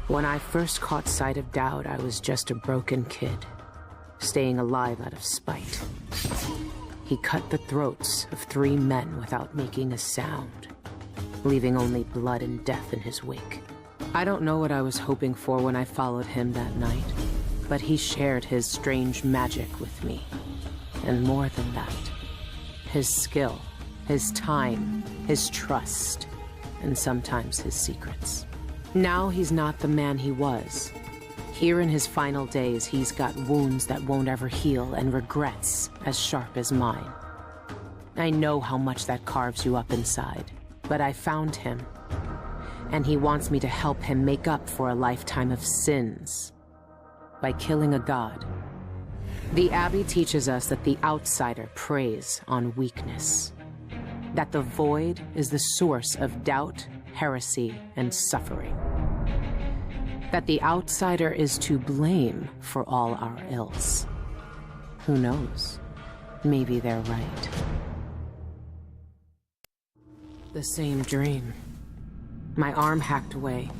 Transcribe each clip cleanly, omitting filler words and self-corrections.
When I first caught sight of Dowd, I was just a broken kid, staying alive out of spite. He cut the throats of 3 men without making a sound, leaving only blood and death in his wake. I don't know what I was hoping for when I followed him that night, but he shared his strange magic with me. And more than that, his skill, his time, his trust, and sometimes his secrets. Now he's not the man he was. Here in his final days, he's got wounds that won't ever heal and regrets as sharp as mine. I know how much that carves you up inside, but I found him, and he wants me to help him make up for a lifetime of sins by killing a god. The Abbey teaches us that the outsider preys on weakness, that the void is the source of doubt, heresy, and suffering, that the outsider is to blame for all our ills. Who knows? Maybe they're right. The same dream. My arm hacked away,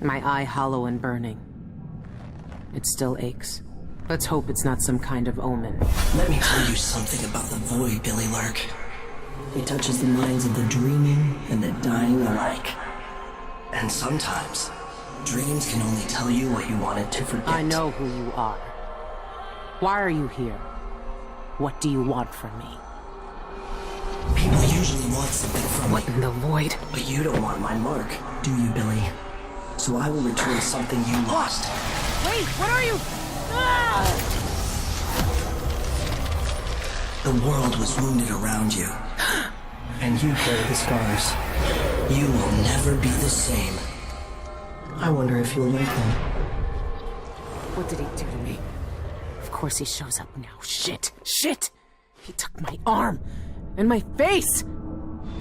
my eye hollow and burning. It still aches. Let's hope it's not some kind of omen. Let me tell you something about the void, Billy Lurk. It touches the minds of the dreaming and the dying alike. And sometimes, dreams can only tell you what you wanted to forget. I know who you are. Why are you here? What do you want from me? People usually want something from What me. in the void? But you don't want my mark, do you, Billy? So I will return something you lost. Wait, what are you? Ah! The world was wounded around you. And you carry the scars. You will never be the same. I wonder if you'll like them. What did he do to me? Of course he shows up now. Shit! Shit! He took my arm! And my face!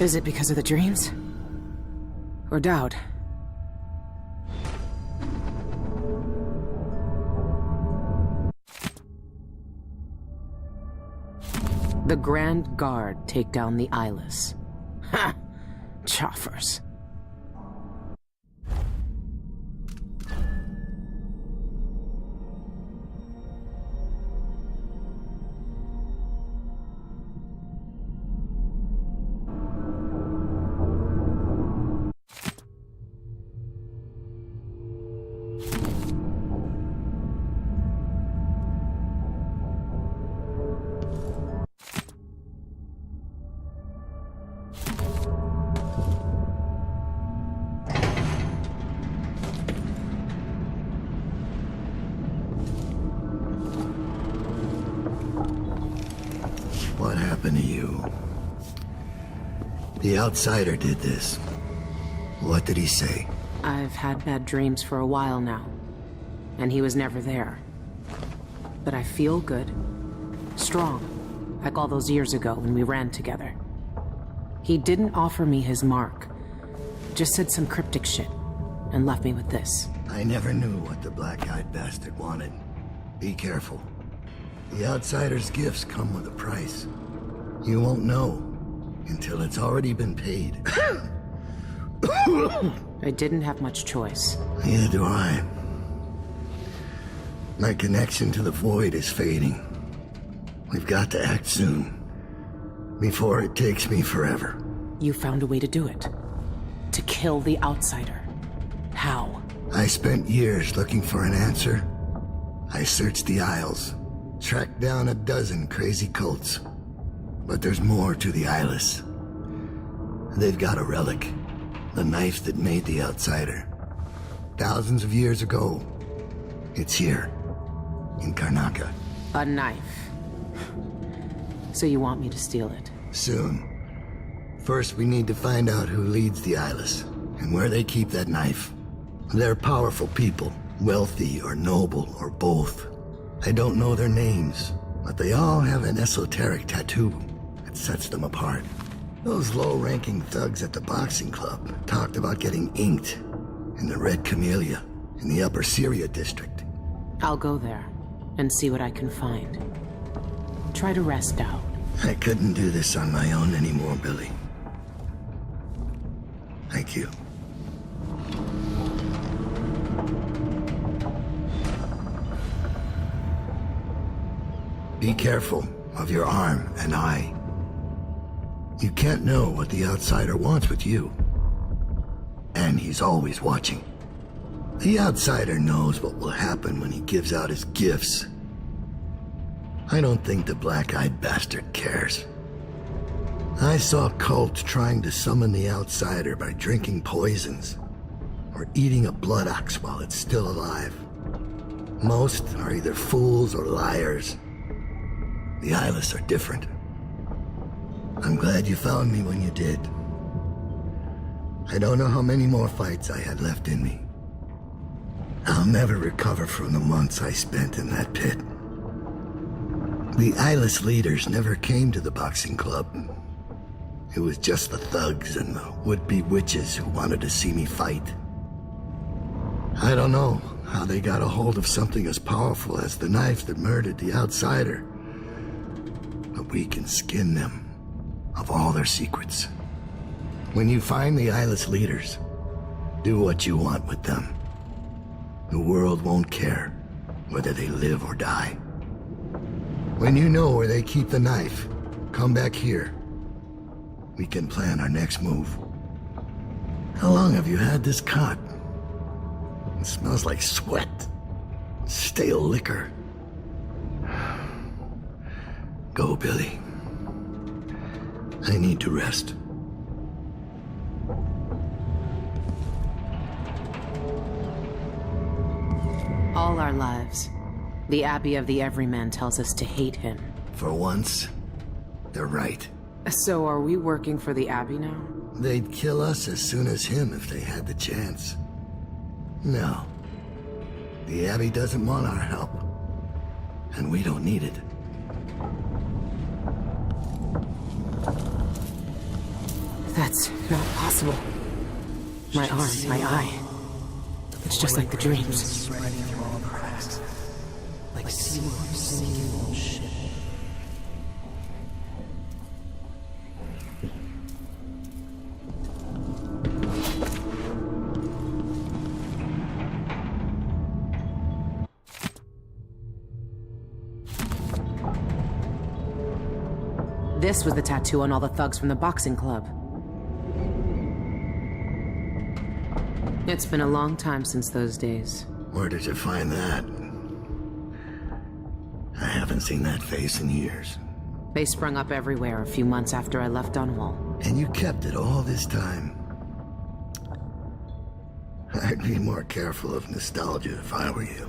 Is it because of the dreams? Or Dowd? The Grand Guard take down the Eyeless. Ha! Choffers. What happened to you? The outsider did this. What did he say? I've had bad dreams for a while now, and he was never there. But I feel good. Strong, like all those years ago when we ran together. He didn't offer me his mark, just said some cryptic shit, and left me with this. I never knew what the black-eyed bastard wanted. Be careful. The outsider's gifts come with a price. You won't know until it's already been paid. I didn't have much choice. Neither do I. My connection to the void is fading. We've got to act soon, before it takes me forever. You found a way to do it. To kill the outsider. How? I spent years looking for an answer. I searched the Isles, tracked down a dozen crazy cults. But there's more to the Eyeless. They've got a relic, the knife that made the outsider. Thousands of years ago, it's here, in Karnaca. A knife. So you want me to steal it? Soon. First, we need to find out who leads the Eyeless, and where they keep that knife. They're powerful people, wealthy or noble or both. I don't know their names, but they all have an esoteric tattoo that sets them apart. Those low-ranking thugs at the boxing club talked about getting inked in the Red Camellia in the Upper Syria district. I'll go there and see what I can find. Try to rest out. I couldn't do this on my own anymore, Billy. Thank you. Be careful of your arm and eye. You can't know what the outsider wants with you. And he's always watching. The outsider knows what will happen when he gives out his gifts. I don't think the black-eyed bastard cares. I saw cults trying to summon the outsider by drinking poisons or eating a blood ox while it's still alive. Most are either fools or liars. The Eyeless are different. I'm glad you found me when you did. I don't know how many more fights I had left in me. I'll never recover from the months I spent in that pit. The Eyeless leaders never came to the boxing club. It was just the thugs and the would-be witches who wanted to see me fight. I don't know how they got a hold of something as powerful as the knife that murdered the outsider. But we can skin them of all their secrets. When you find the Eyeless leaders, do what you want with them. The world won't care whether they live or die. When you know where they keep the knife, come back here. We can plan our next move. How long have you had this cot? It smells like sweat, stale liquor. Go, Billy. I need to rest. All our lives, the Abbey of the Everyman tells us to hate him. For once, they're right. So are we working for the Abbey now? They'd kill us as soon as him if they had the chance. No. The Abbey doesn't want our help. And we don't need it. That's not possible. My arm, my eye. It's just like the dreams. Spreading through all the cracks. Like seaworms sinking in a ship. This was the tattoo on all the thugs from the boxing club. It's been a long time since those days. Where did you find that? I haven't seen that face in years. They sprung up everywhere a few months after I left Dunwall. And you kept it all this time. I'd be more careful of nostalgia if I were you.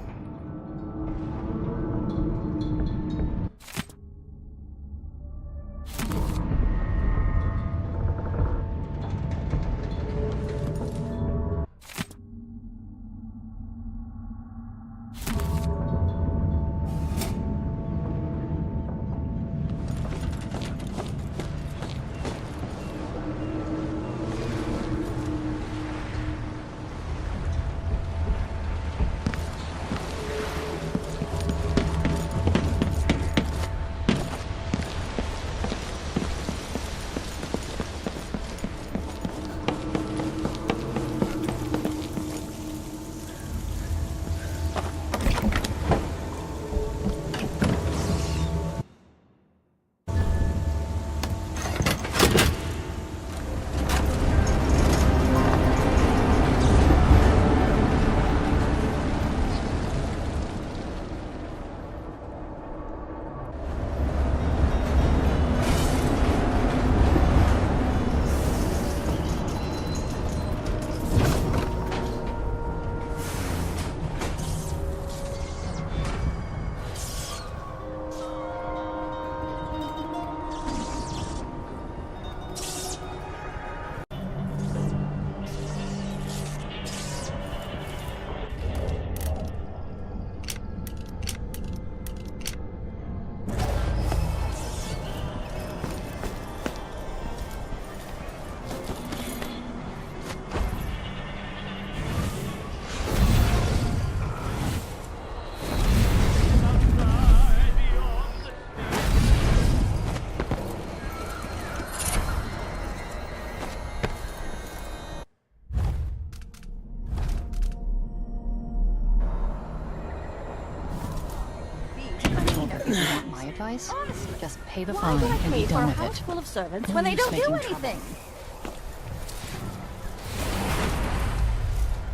If you want my advice, just pay the Why fine do I and pay be for a done with house it. full of servants No when they use don't do making trouble. anything?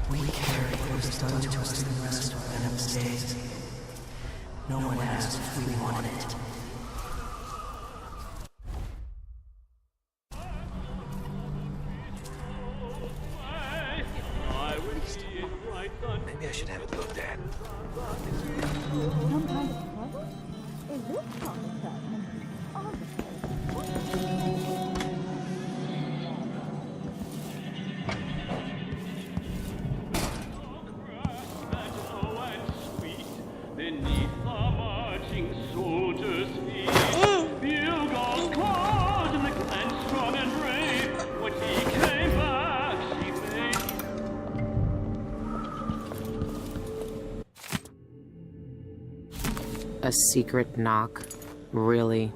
We carry what was done to us in the rest of Venom's days. No one asked if we wanted it. Maybe I should have it looked at. Some kind of trouble? Is this common sense? Beneath the marching soldiers' feet, bugles called and the clan strong and brave. When he came back, she made. A secret knock? Really?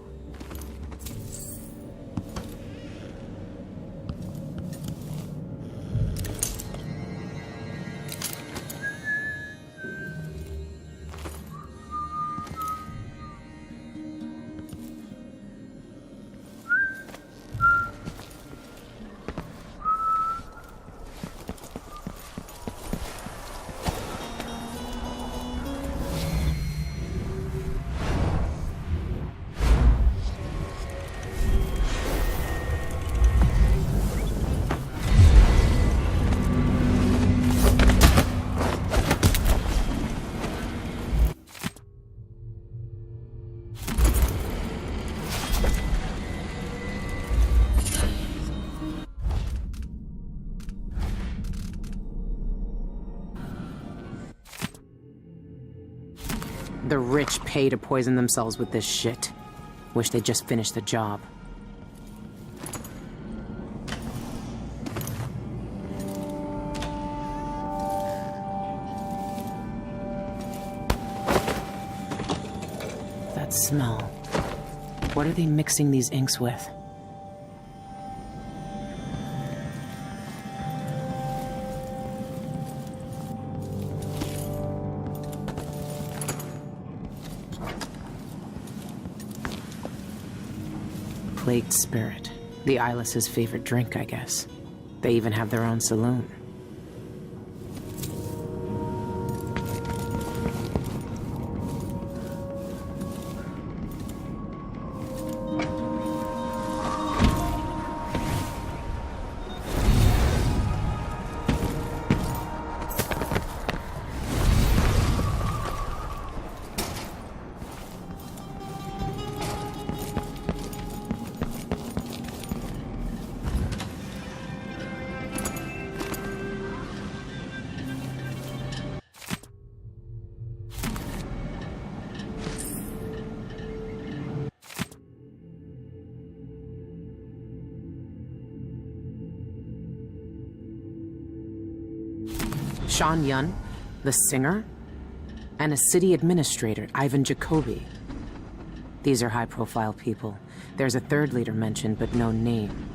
The rich pay to poison themselves with this shit. Wish they'd just finish the job. That smell. What are they mixing these inks with? Plagued spirit. The Eyeless's favorite drink, I guess. They even have their own saloon. Sean Yun, the singer, and a city administrator, Ivan Jacoby. These are high-profile people. There's a third leader mentioned, but no name.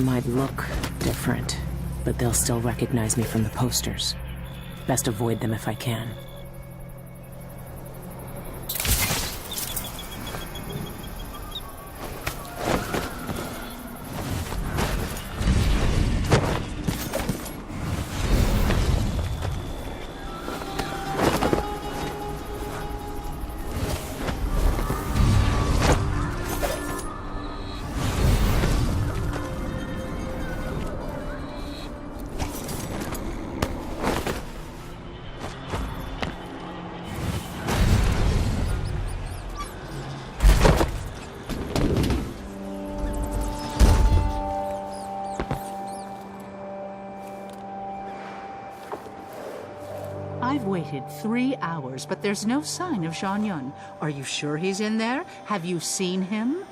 I might look different, but they'll still recognize me from the posters. Best avoid them if I can. I've waited 3 hours, but there's no sign of Sean Yun. Are you sure he's in there? Have you seen him?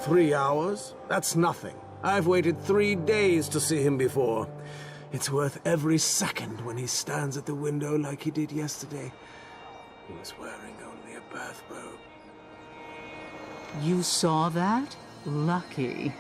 3 hours? That's nothing. I've waited 3 days to see him before. It's worth every second when he stands at the window like he did yesterday. He was wearing only a bathrobe. You saw that? Lucky.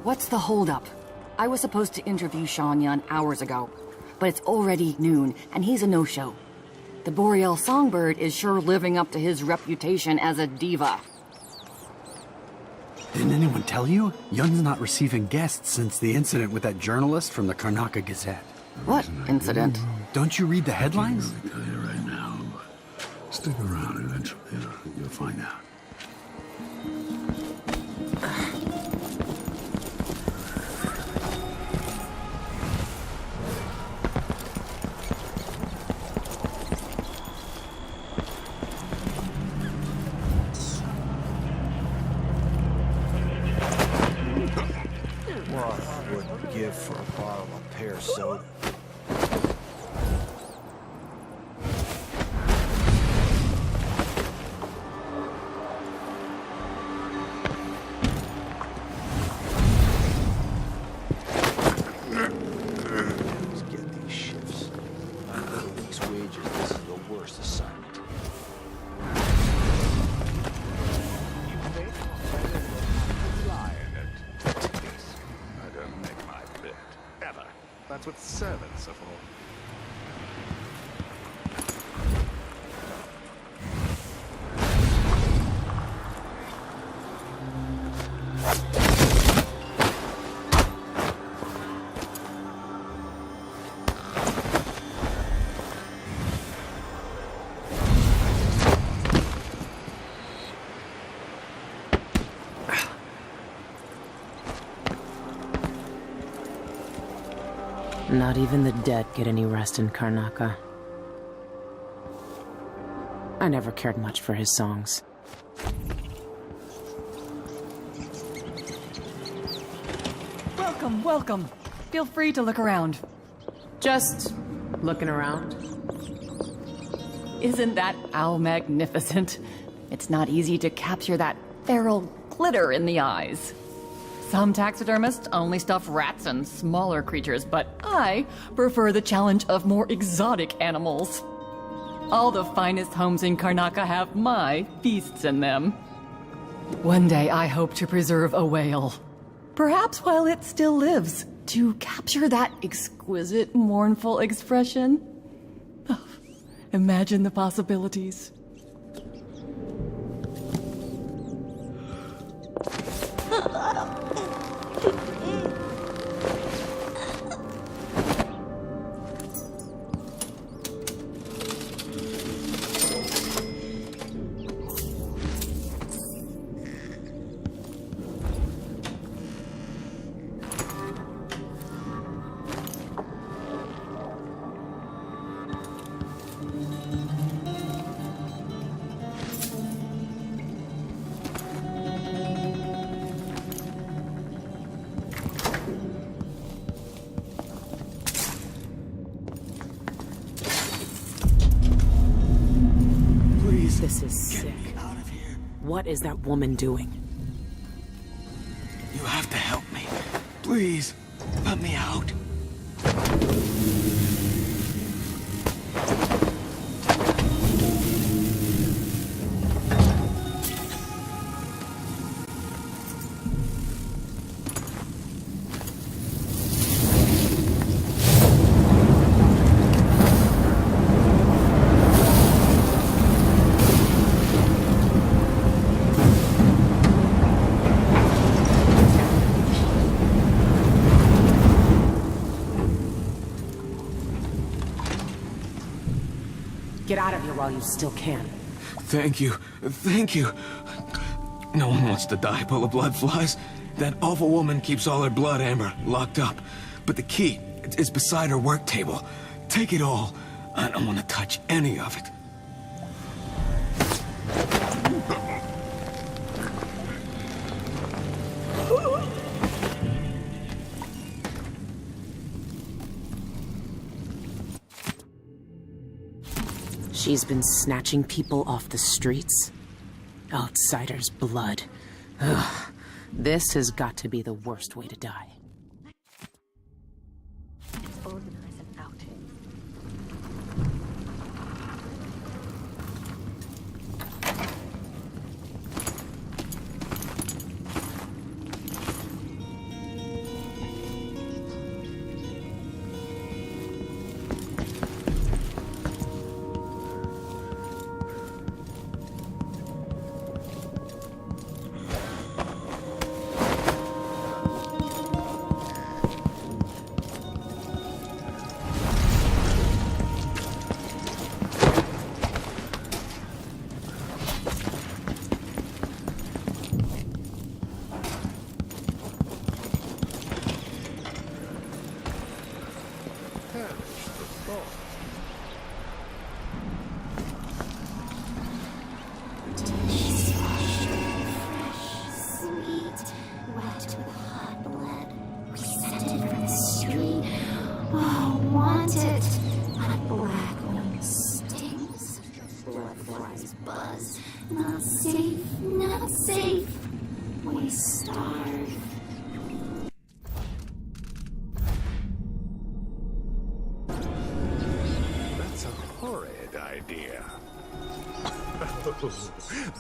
What's the holdup? I was supposed to interview Sean Yun hours ago, but it's already noon, and he's a no-show. The Boreal Songbird is sure living up to his reputation as a diva. Didn't anyone tell you? Yun's not receiving guests since the incident with that journalist from the Karnaka Gazette. What incident? Don't you read the headlines? I can't really tell you right now, but stick around eventually. You'll find out. Give for a bottle of pear soda. Let's get these shifts. For these wages, this is the worst assignment. That's what servants are for. Not even the dead get any rest in Karnaka. I never cared much for his songs. Welcome, welcome. Feel free to look around. Just looking around. Isn't that owl magnificent? It's not easy to capture that feral glitter in the eyes. Some taxidermists only stuff rats and smaller creatures, but I prefer the challenge of more exotic animals. All the finest homes in Karnaka have my feasts in them. One day I hope to preserve a whale. Perhaps while it still lives, to capture that exquisite, mournful expression. Imagine the possibilities. Sick. What is that woman doing? You have to help me. Please, let me out. Get out of here while you still can. Thank you. Thank you. No one wants to die full of blood flies. That awful woman keeps all her blood amber locked up. But the key is beside her work table. Take it all. I don't want to touch any of it. She's been snatching people off the streets. Outsiders' blood. Ugh. This has got to be the worst way to die. Organize an outing.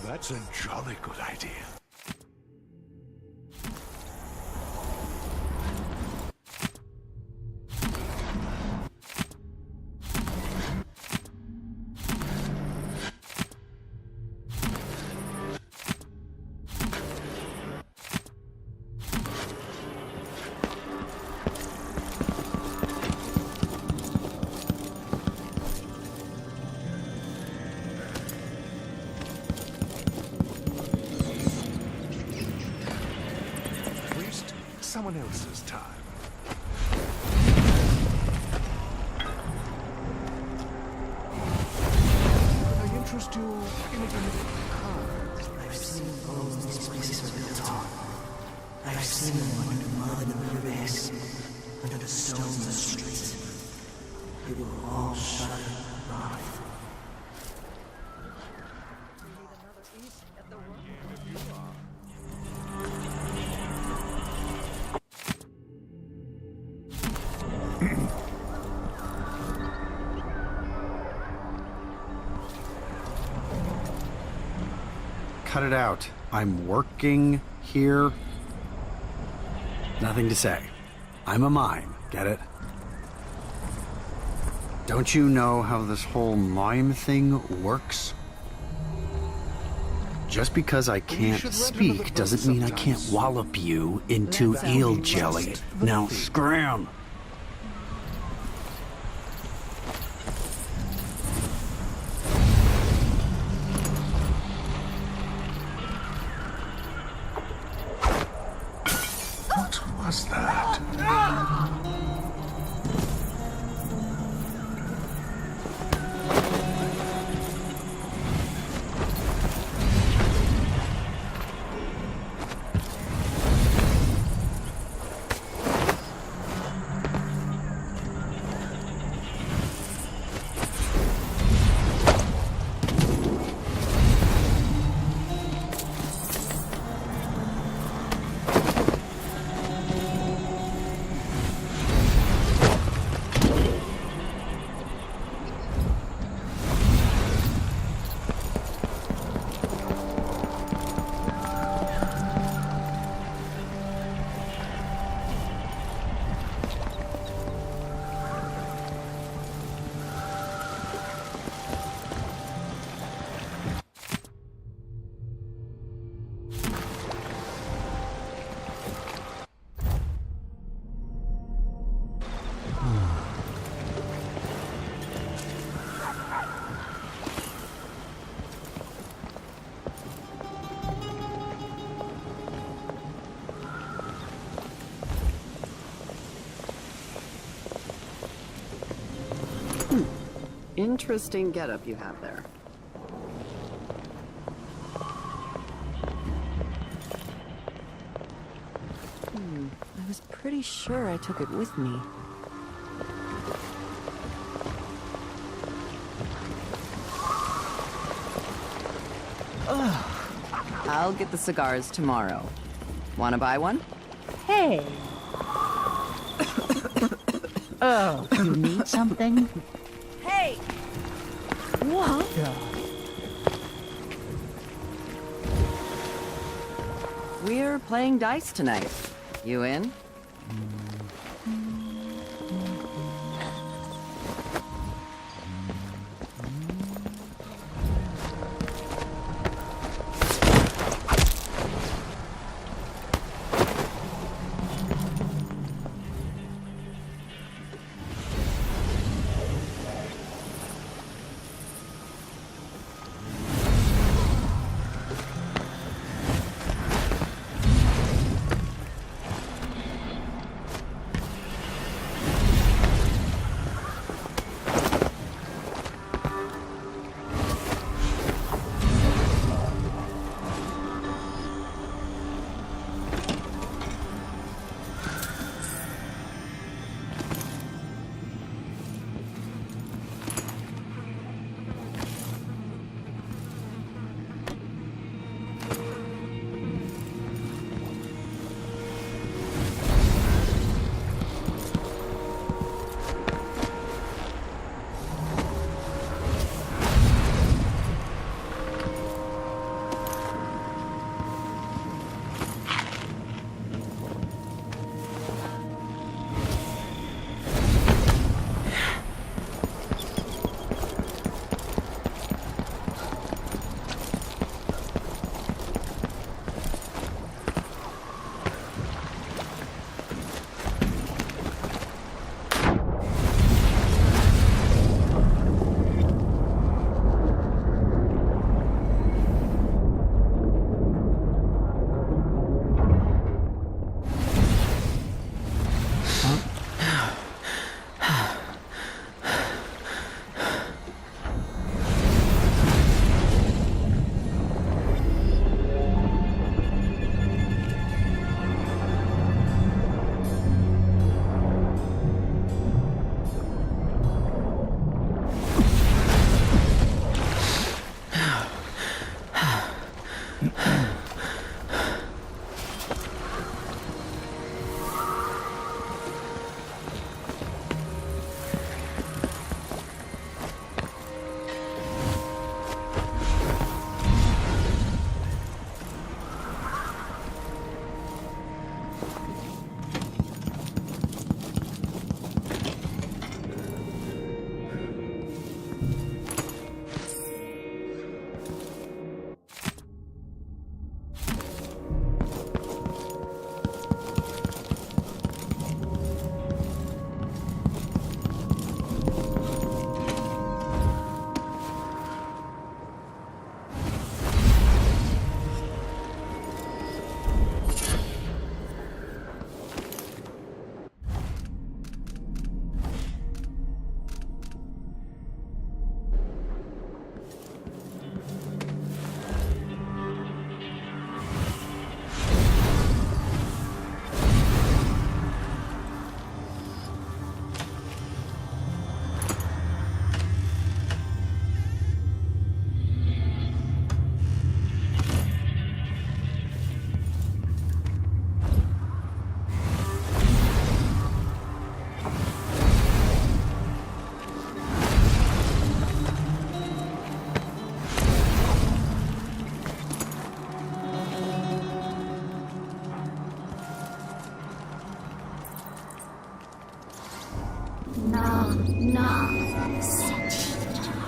That's a jolly good idea. Someone else's time. Could I interest you in a game of cards? I've seen bones these places are built on. I've seen them under mud in the riverbeds, under the stones of the streets. They will all shudder and rot. Cut it out. I'm working here. Nothing to say. I'm a mime, get it? Don't you know how this whole mime thing works? Just because I can't speak doesn't mean I can't wallop you into eel jelly. Now scram! What's that? Interesting getup you have there. I was pretty sure I took it with me. Ugh. I'll get the cigars tomorrow. Wanna buy one? Hey. Oh, you need something? Hey! What? We're playing dice tonight. You in?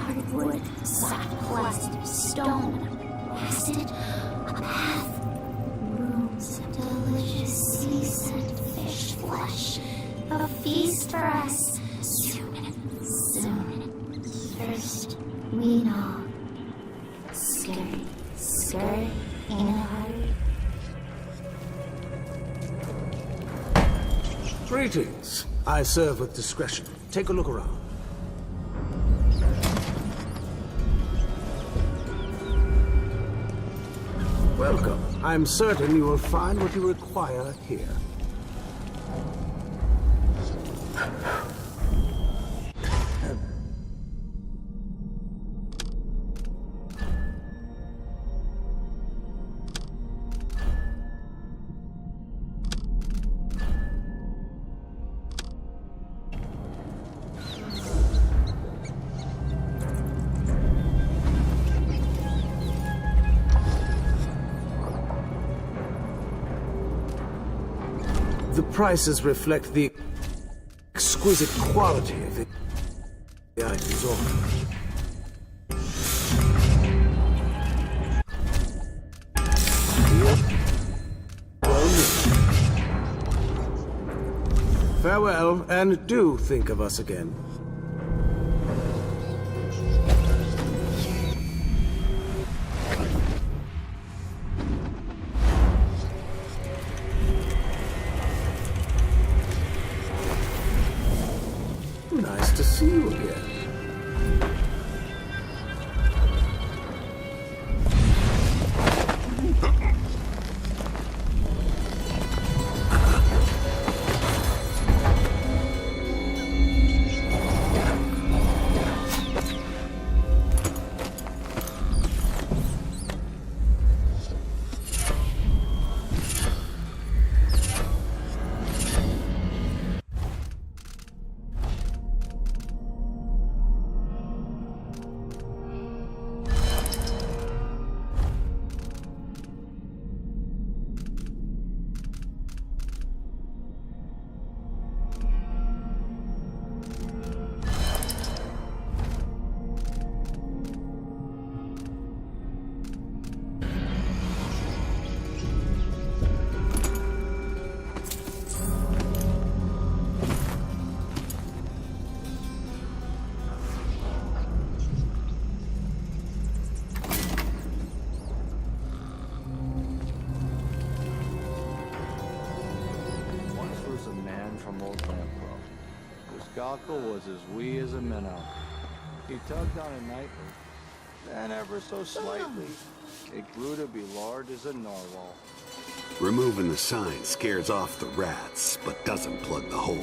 Hardwood, soft plaster, stone, acid, a path, rooms of delicious sea-scent fish flesh, a feast for us. Soon, first we know. Scurry, scurry in a hurry. Greetings. I serve with discretion. Take a look around. Welcome. I'm certain you will find what you require here. The prices reflect the exquisite quality of the items offered. Farewell, and do think of us again. Nice to see you again. Cockle was as wee as a minnow. He tugged on it nightly, then ever so slightly, it grew to be large as a narwhal. Removing the sign scares off the rats, but doesn't plug the hole.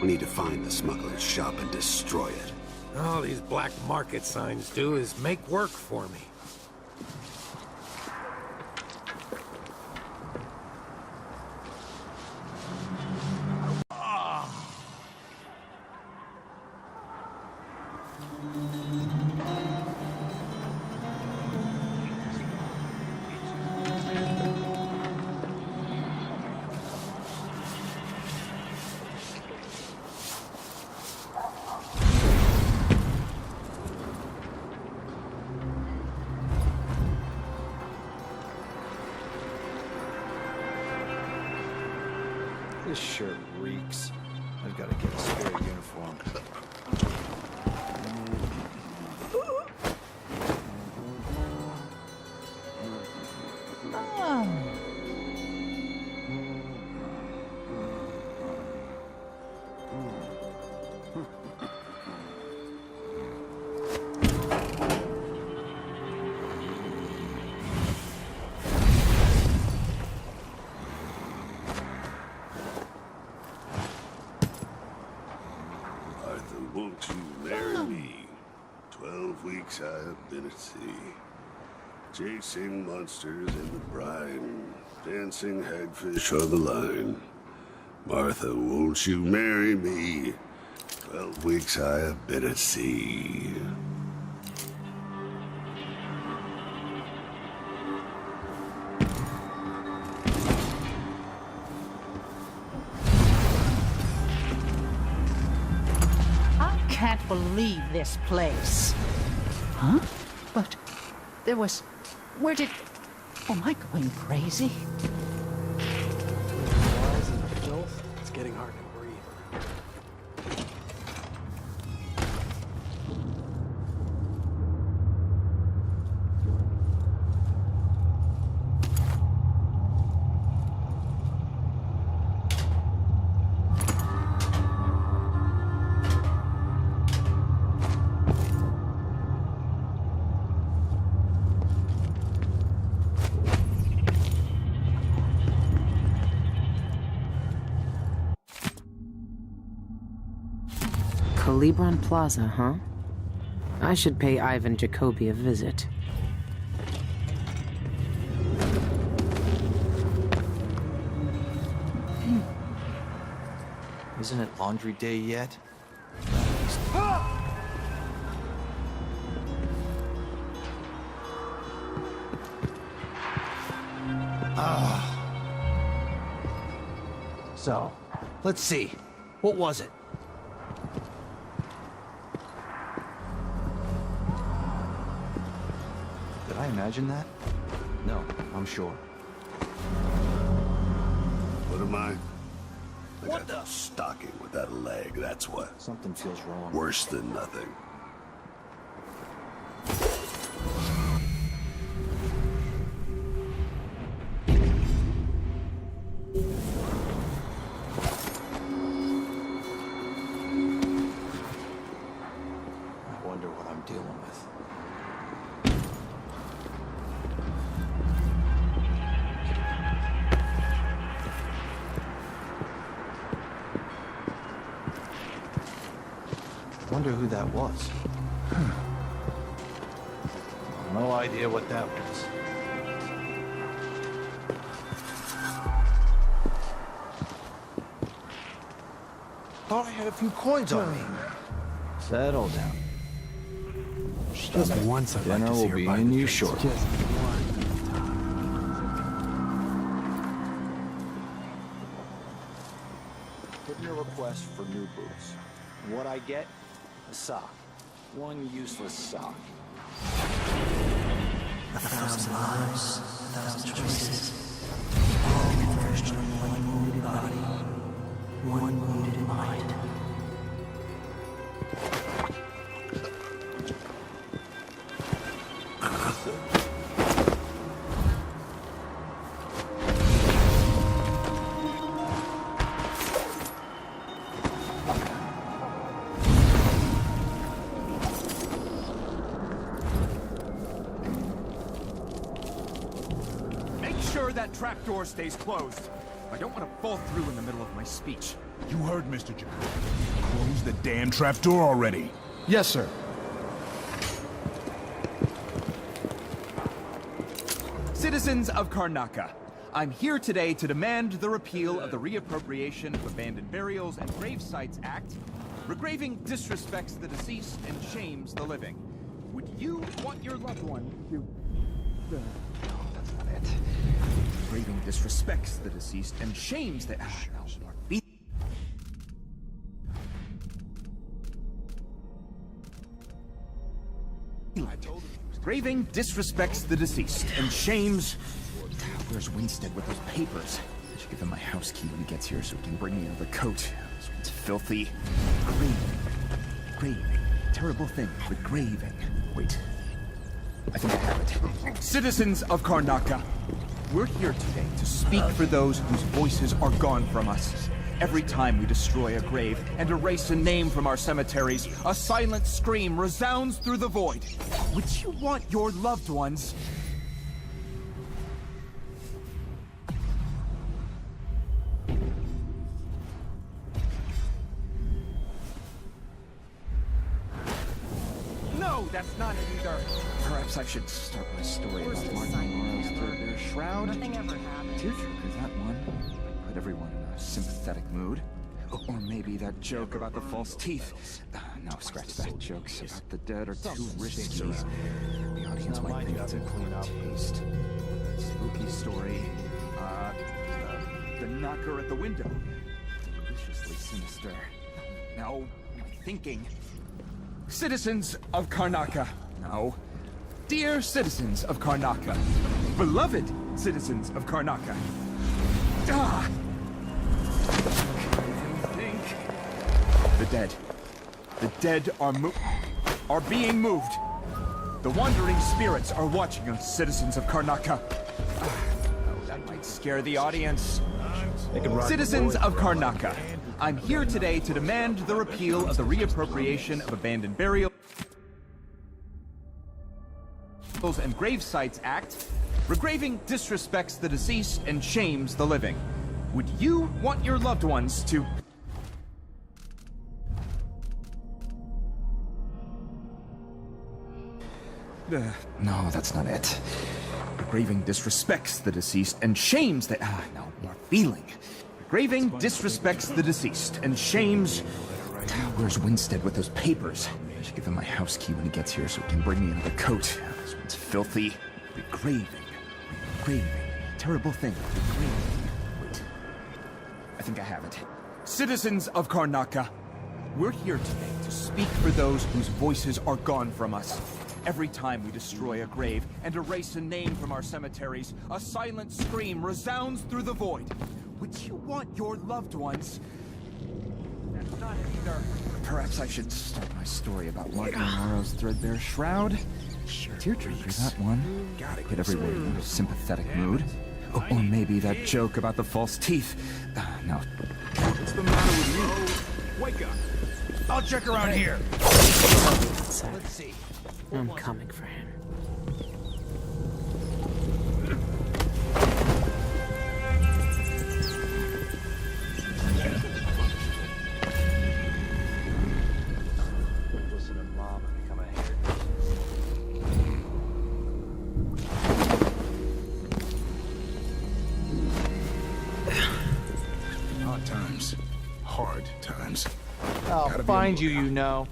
We need to find the smuggler's shop and destroy it. All these black market signs do is make work for me. This shirt reeks. I've got to get a spare uniform. Won't you marry me? 12 weeks I have been at sea, chasing monsters in the brine, dancing hagfish on the line. Martha, won't you marry me? 12 weeks I have been at sea. Can't believe this place. Huh? But there was... Where did... Oh, am I going crazy? Flies and filth. It's getting hard to breathe. Calibron Plaza, huh? I should pay Ivan Jacoby a visit. Isn't it laundry day yet? So, let's see. What was it? Did I imagine that? No, I'm sure. What am I? What the? Stocking without a leg, that's what. Something feels wrong. Worse than nothing. I wonder what I'm dealing with. Wonder who that was. No idea what that was. Thought I had a few coins on me. Settle down. Just once I'd like Dinner to see will her be buy in the you drinks. shortly. Just one. Put in a request for new boots. And what I get? A sock. One useless sock. 1,000 lives, 1,000 choices. All converged on one wounded body, one wounded mind. That trapdoor stays closed. I don't want to fall through in the middle of my speech. You heard Mr. Jacob. Close the damn trapdoor already. Yes, sir. Citizens of Karnaca, I'm here today to demand the repeal of the Reappropriation of Abandoned Burials and Grave Sites Act. Regraving disrespects the deceased and shames the living. Would you want your loved one to... No, that's not it. Regraving disrespects the deceased and shames the... Graving disrespects the deceased and shames... Where's Winstead with those papers? I should give him my house key when he gets here so he can bring me another coat. This one's filthy. Graving. Terrible thing. Regraving. Wait. I think I have it. Citizens of Karnaca, we're here today to speak for those whose voices are gone from us. Every time we destroy a grave and erase a name from our cemeteries, a silent scream resounds through the void. Would you want your loved ones... No, that's not it either. Perhaps I should start my story about Martin Morrow's through their shroud. Nothing ever happened. Tearjerker, that one. Put everyone in a sympathetic mood. Or maybe that joke about the false teeth. No, scratch that. Jokes about the dead are too risky. The audience might think it's a clean taste. Spooky story. The knocker at the window. Deliciously sinister. Now, my thinking. Citizens of Karnaca. No. Dear citizens of Karnaca. Beloved citizens of Karnaca. Ah! Think. The dead. The dead are being moved. The wandering spirits are watching us, citizens of Karnaca. Oh, that might scare the audience. Citizens of Karnaca, I'm here today to demand the repeal of the Reappropriation of Abandoned Burials and Grave Sites Act. Regraving disrespects the deceased and shames the living. Would you want your loved ones to... No, that's not it. Engraving disrespects the deceased and shames the... no, more feeling. Engraving disrespects the deceased and shames... Where's Winstead with those papers? I should give him my house key when he gets here so he can bring me another coat. This one's filthy. Engraving. Terrible thing. Engraving. Wait. I think I have it. Citizens of Karnaka, we're here today to speak for those whose voices are gone from us. Every time we destroy a grave and erase a name from our cemeteries, a silent scream resounds through the void. Would you want your loved ones... That's not it either. Perhaps I should start my story about Martin Morrow's threadbare shroud. Tearjerker, that one. Gotta get everyone in a sympathetic mood. Or maybe that joke about the false teeth. No. What's the matter with you? Wake up. I'll check around here. Let's see. I'm coming for him. Listen to Mom and become a hairdresser. Hard times. Hard times. I'll find you, you know.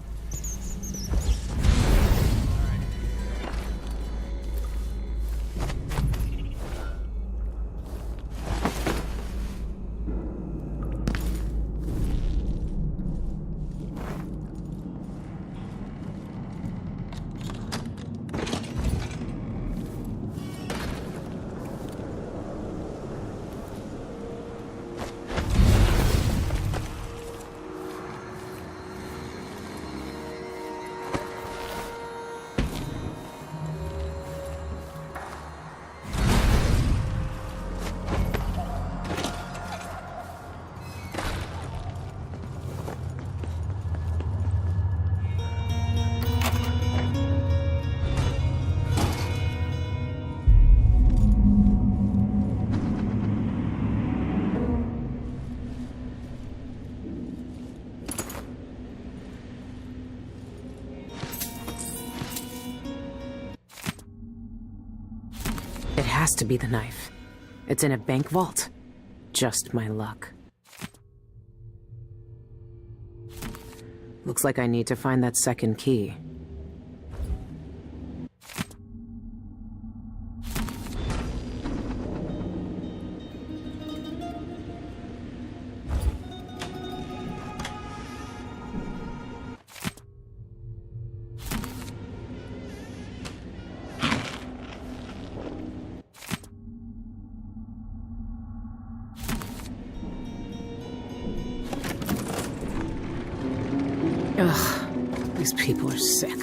It has to be the knife. It's in a bank vault. Just my luck. Looks like I need to find that second key. Ugh, these people are sick.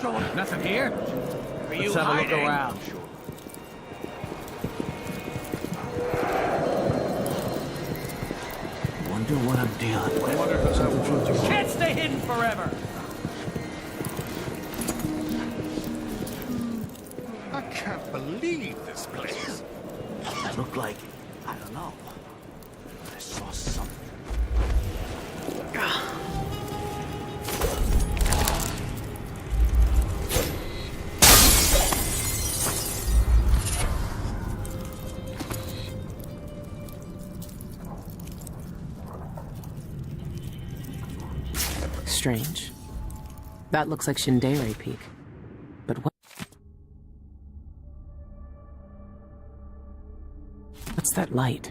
going? Nothing here? Are you Let's have hiding? a look around. Wonder what I'm dealing with. I wonder if that will... Can't stay hidden forever! I can't believe this place. It looked like, I don't know, I saw something. Strange. That looks like Shindere Peak. But what's that light?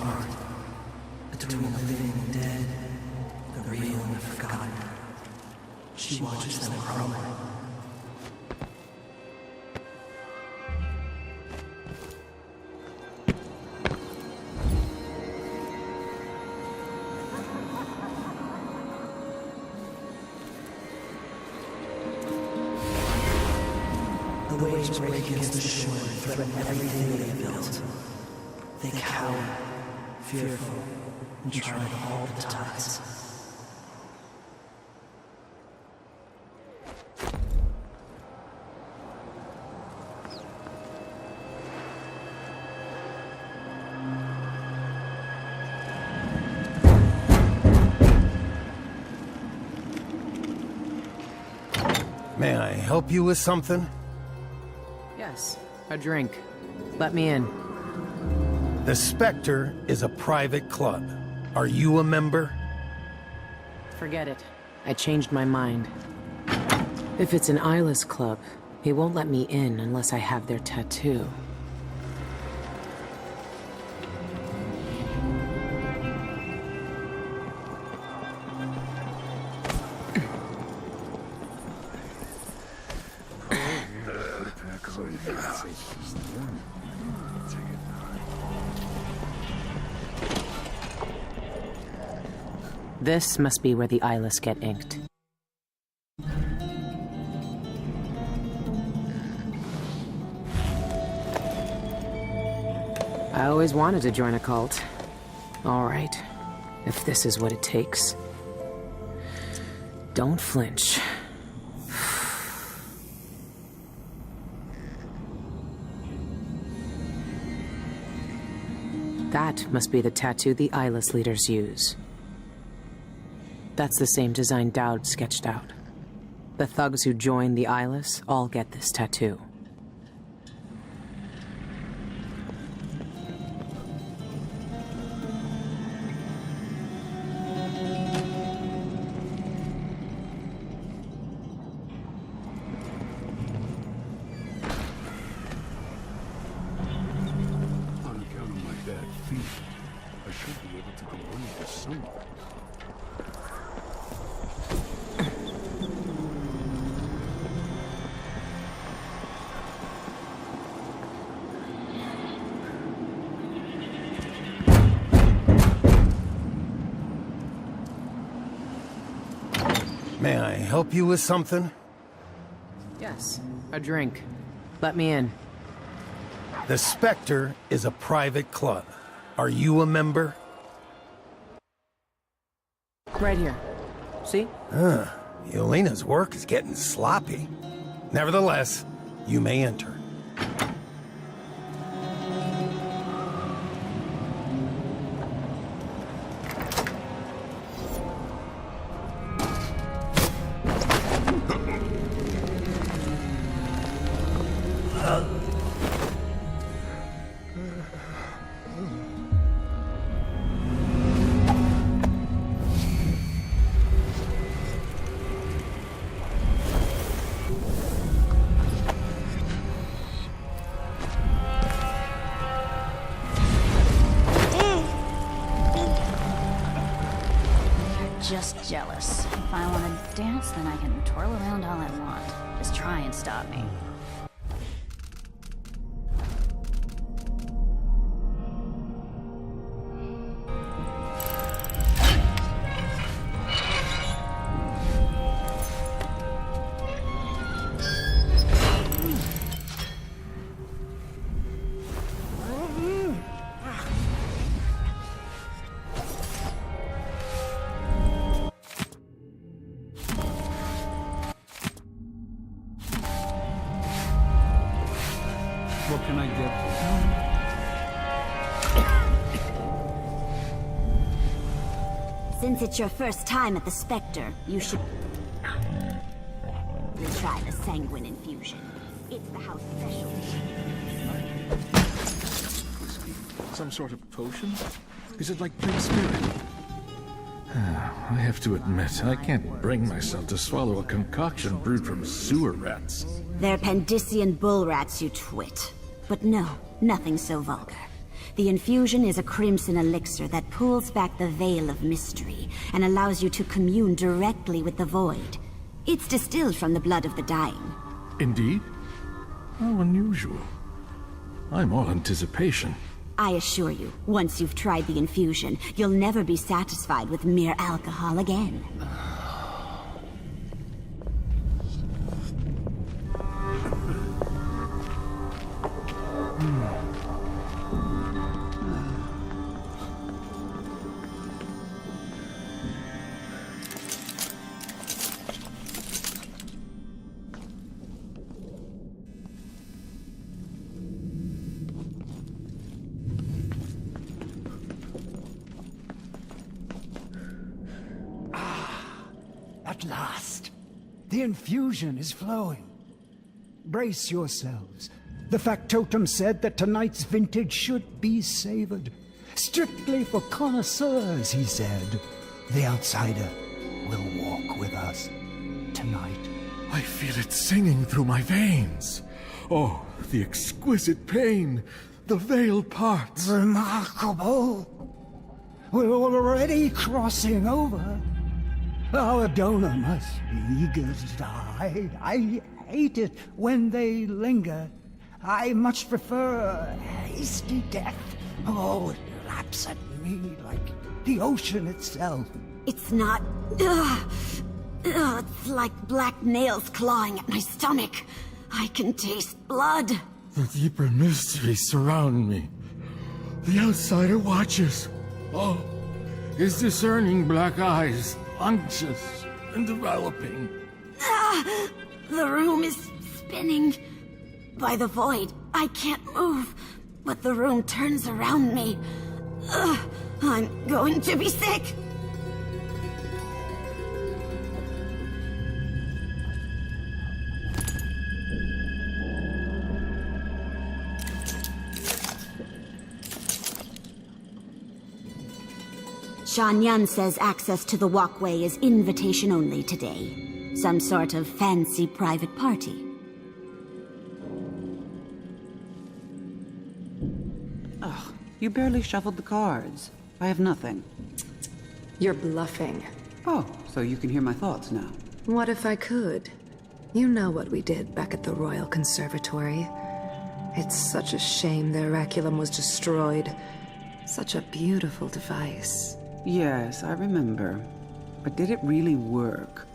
apart. Between the living and dead, the real and the forgotten. She watches them grow. The waves break against the shore and threaten everything they have built. They cower, fearful, and try to halt the tides. May I help you with something? Yes, a drink. Let me in. The Spectre is a private club. Are you a member? Forget it. I changed my mind. If it's an eyeless club, he won't let me in unless I have their tattoo. This must be where the eyeless get inked. I always wanted to join a cult. All right, if this is what it takes. Don't flinch. That must be the tattoo the eyeless leaders use. That's the same design Dowd sketched out. The thugs who join the eyeless all get this tattoo. On account of my bad feet, I should be able to go under somewhere. May I help you with something? Yes, a drink. Let me in. The Spectre is a private club. Are you a member? Right here. See? Yelena's work is getting sloppy. Nevertheless, you may enter. Just jealous. If I want to dance, then I can twirl around all I want. Just try and stop me. What can I get for you? Since it's your first time at the Spectre, you should try the sanguine infusion. It's the house specialty. Some sort of potion? Is it like Pink Spirit? I have to admit, I can't bring myself to swallow a concoction brewed from sewer rats. They're Pandician bull rats, you twit. But no, nothing so vulgar. The infusion is a crimson elixir that pulls back the veil of mystery and allows you to commune directly with the void. It's distilled from the blood of the dying. Indeed? How unusual. I'm all anticipation. I assure you, once you've tried the infusion, you'll never be satisfied with mere alcohol again. At last, the infusion is flowing. Brace yourselves. The factotum said that tonight's vintage should be savored. Strictly for connoisseurs, he said. The outsider will walk with us tonight. I feel it singing through my veins. Oh, the exquisite pain. The veil parts. Remarkable. We're already crossing over. Our donor must be eager to die. I hate it when they linger. I much prefer a hasty death. Oh, it laps at me like the ocean itself. It's not... it's like black nails clawing at my stomach. I can taste blood. The deeper mysteries surround me. The outsider watches. Oh, his discerning black eyes, unctuous and developing. The room is spinning. By the void, I can't move, but the room turns around me. I'm going to be sick. Shanyan says access to the walkway is invitation only today. Some sort of fancy private party. Oh, you barely shuffled the cards. I have nothing. You're bluffing. Oh, so you can hear my thoughts now. What if I could? You know what we did back at the Royal Conservatory. It's such a shame the Oraculum was destroyed. Such a beautiful device. Yes, I remember. But did it really work?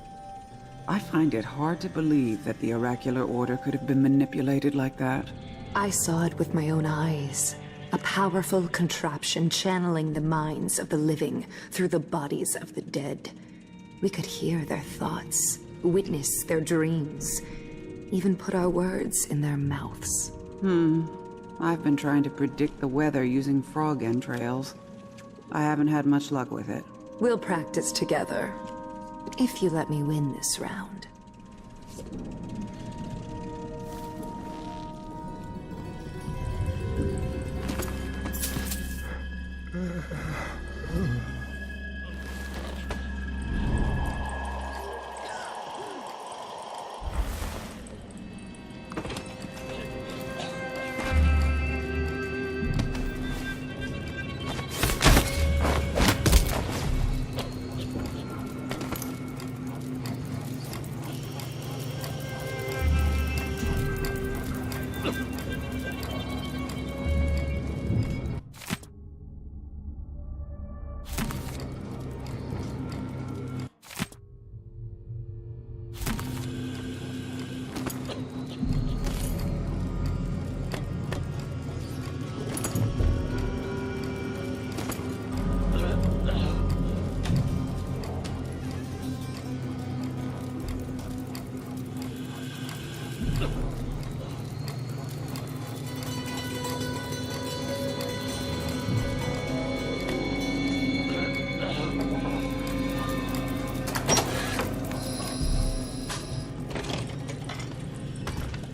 I find it hard to believe that the oracular order could have been manipulated like that. I saw it with my own eyes. A powerful contraption channeling the minds of the living through the bodies of the dead. We could hear their thoughts, witness their dreams, even put our words in their mouths. I've been trying to predict the weather using frog entrails. I haven't had much luck with it. We'll practice together, if you let me win this round.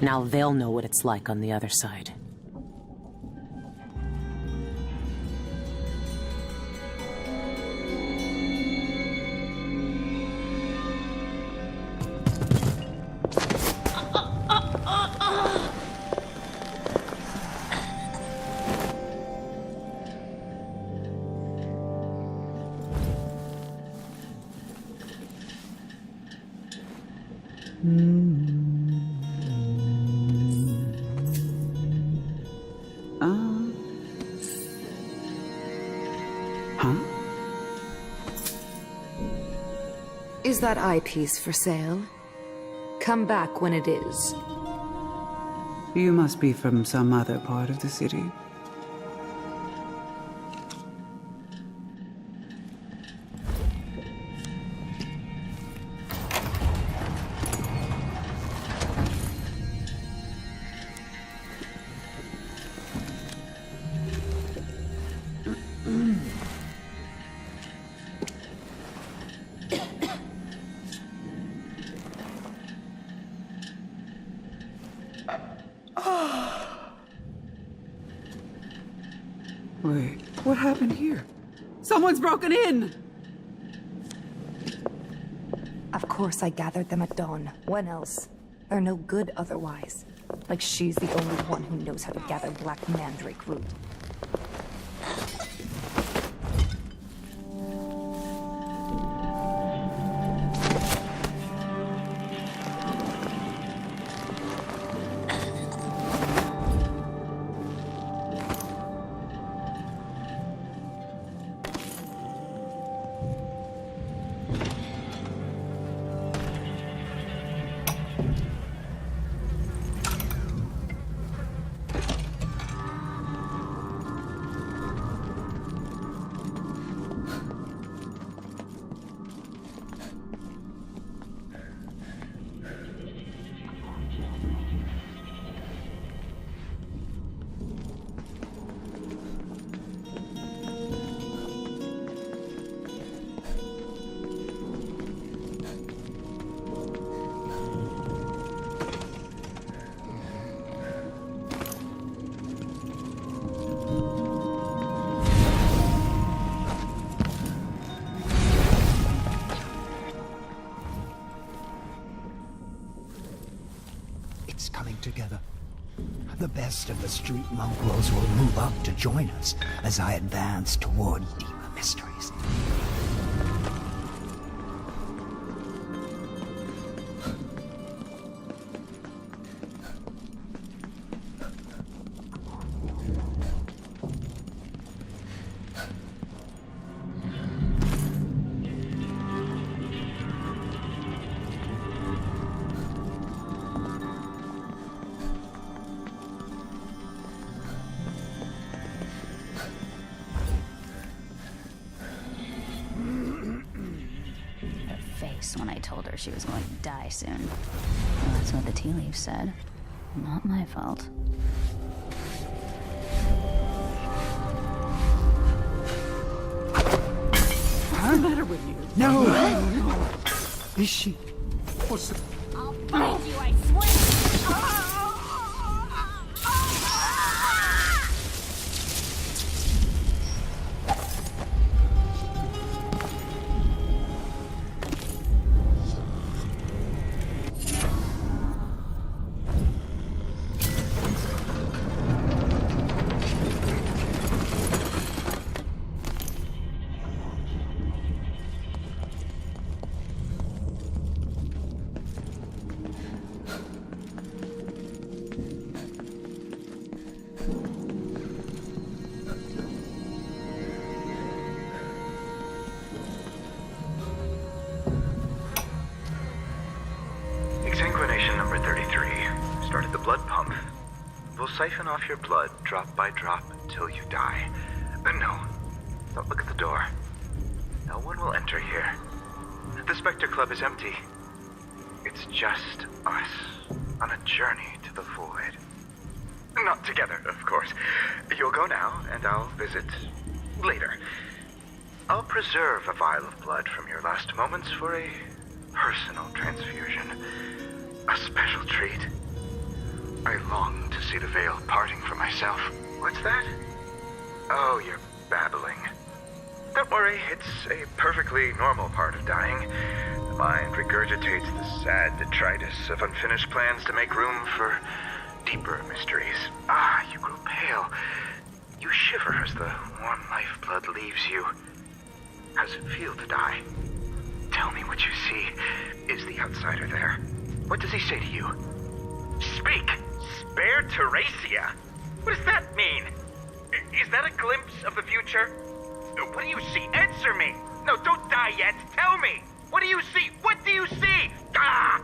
Now they'll know what it's like on the other side. Huh? Is that eyepiece for sale? Come back when it is. You must be from some other part of the city. Wait, what happened here? Someone's broken in! Of course I gathered them at dawn. When else? They're no good otherwise. Like she's the only one who knows how to gather black mandrake root. Together. The best of the street mongrels will move up to join us as I advance toward deeper mysteries. When I told her she was going to die soon. Well, that's what the tea leaves said. Not my fault. What's the matter with you? No! Is she? What's the... I'll find you, I swear! Exsanguination number 33. Started the blood pump. We'll siphon off your blood drop by drop until you die. No, don't look at the door. No one will enter here. The Spectre Club is empty. It's just us on a journey to the void. Not together, of course. You'll go now, and I'll visit later. I'll preserve a vial of blood from your last moments for a personal transfusion. A special treat. I long to see the veil parting for myself. What's that? Oh, you're babbling. Don't worry, it's a perfectly normal part of dying. The mind regurgitates the sad detritus of unfinished plans to make room for deeper mysteries. Ah, you grow pale. You shiver as the warm lifeblood leaves you. How's it feel to die? Tell me what you see. Is the outsider there? What does he say to you? Speak! Spare Teresia! What does that mean? Is that a glimpse of the future? What do you see? Answer me! No, don't die yet! Tell me! What do you see? What do you see? Ah!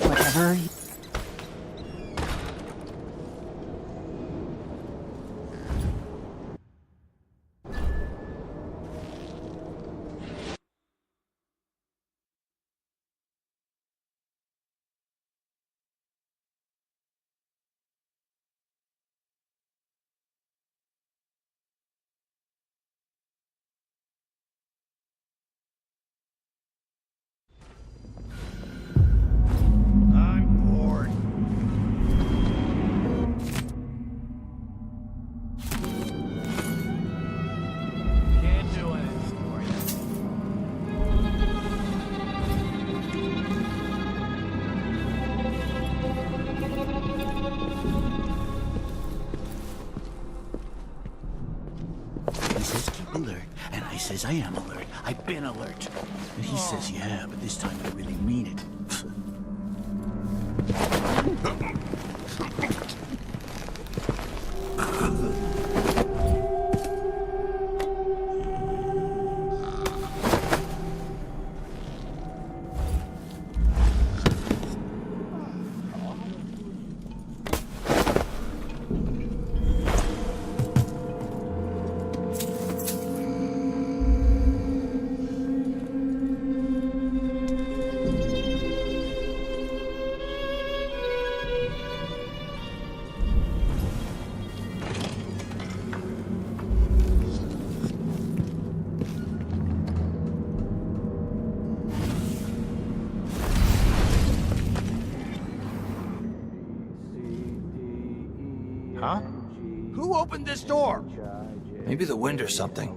Whatever. Alert, and I says I am alert. I've been alert. And he says, yeah, but this time I really mean it. Huh? Who opened this door? Maybe the wind or something.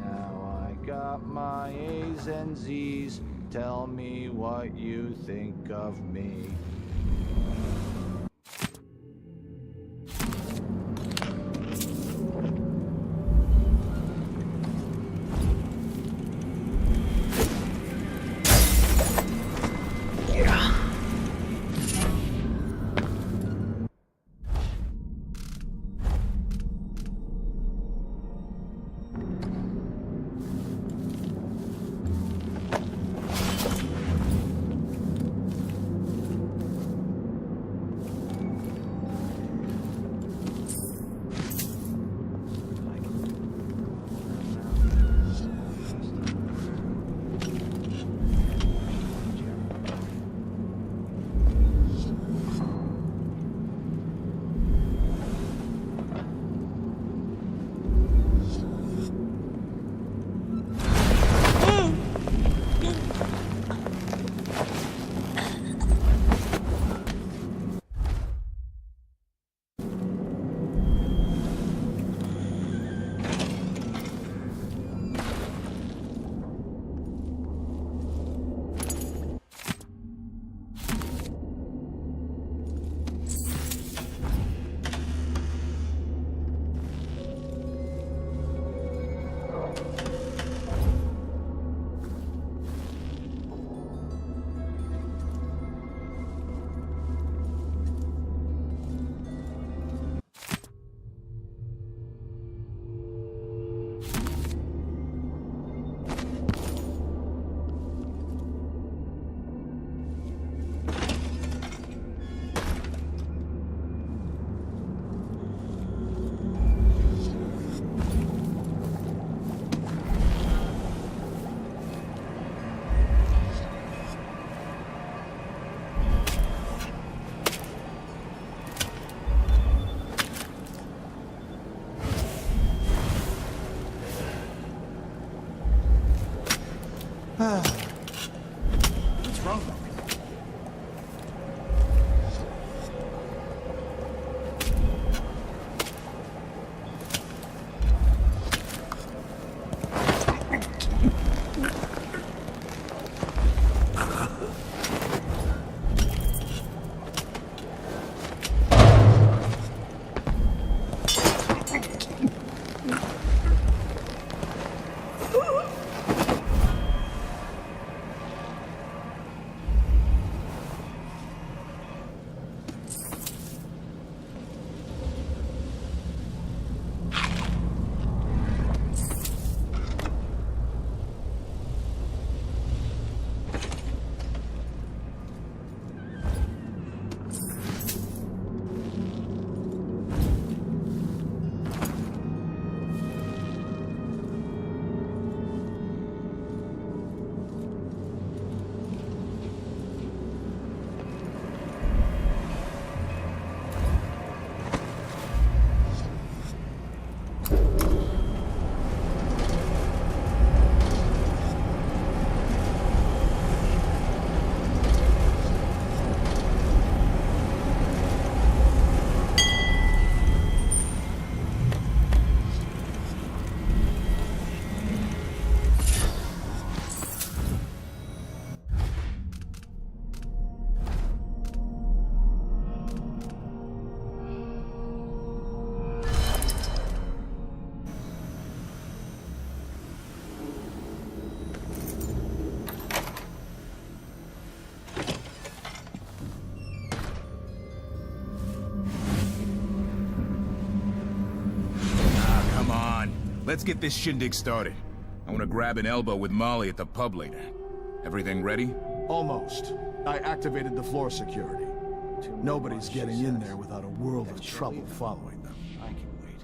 Now I got my A's and Z's. Tell me what you think of me. let's get this shindig started. I want to grab an elbow with Molly at the pub later. Everything ready? Almost. I activated the floor security. Nobody's getting in there without a world of trouble following them. I can wait.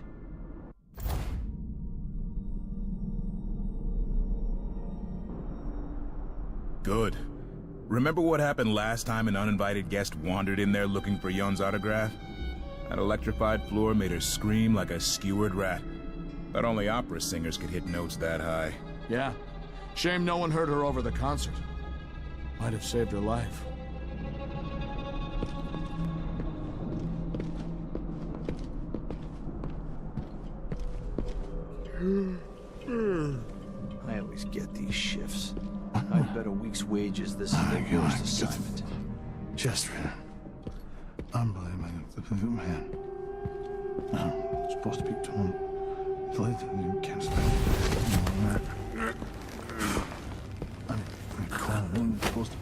Good. Remember what happened last time an uninvited guest wandered in there looking for Yon's autograph? That electrified floor made her scream like a skewered rat. But only opera singers could hit notes that high. Yeah. Shame no one heard her over the concert. Might have saved her life. I always get these shifts. I bet a week's wages this is the worst assignment. Just unbelievable, man. I'm supposed to be doing. You can't stop. I'm supposed to.